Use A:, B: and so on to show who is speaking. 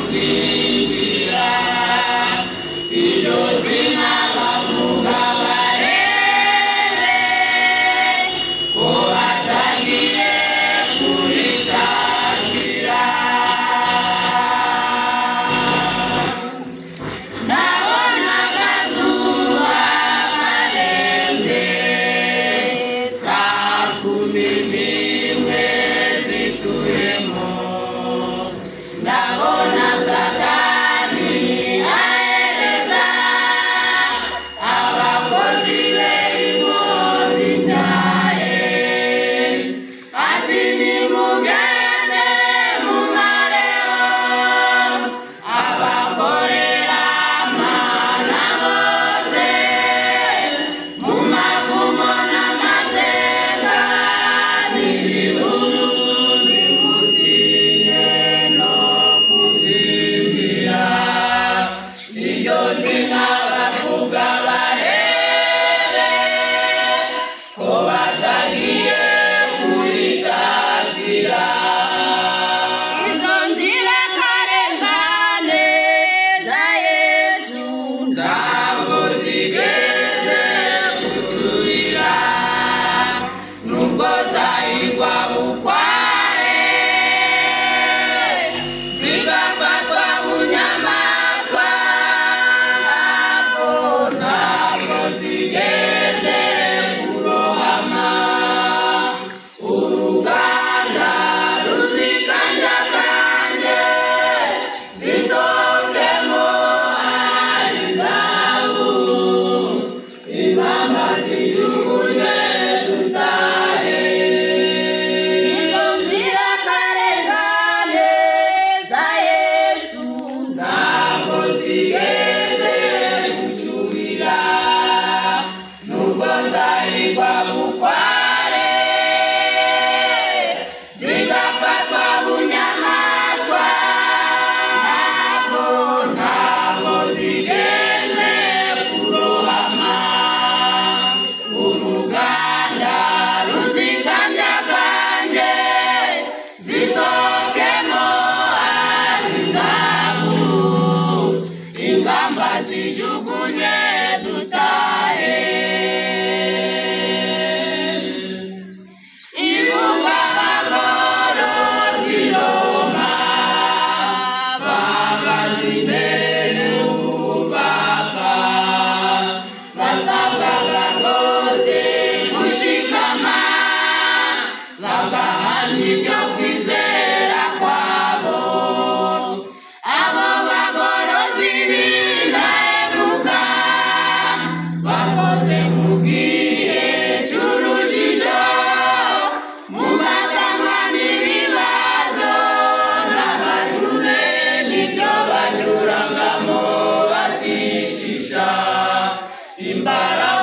A: kubyinjira iryo zina bavuga barebe ko batagiye kuritatira. Ndabona akazuba karenze saa 11 zituyemo, ndabona Satani ahereza abakozi be inkozi nshyaye, ati nimugende mumareho abakorera Mana bose mu mavumo n'amasenga n'ibihuru, nimutinye no kubyinjira iryo zina bavuga barebe ko batagiye kuritatira. Izo nzirakarengane za Yesu ntabwo zigeze gucurira, nubwo zahigwa bukware zigafatwa bunyamaswa, ntabwo zigeze kurohama. Uruganda ruzikanjakanje zisokemo ari zahabu, impamba zijugunye dutahe. Izo nzirakarengane za Yesu ntabwo zigeze gucurira, nubwo zahigwa bukware zigafatwa bunyamaswa, ntabwo zigeze kurohama. Uruganda ruzikanjakanje zisokemo ari zahabu, ingamba zijugunye dutahe. Ibunga abagorozi Roma bahagaze imbere y'ubupapa, basabwaga rwose gushikama bagahamya ibyo kwizera kwabo. Abo bagorozi b'indahemuka bakoze mu gihe cy'urujijo, mu matanwa n'ibibazo n'amajune nibyo banyuragamo batishisha. Imbaraga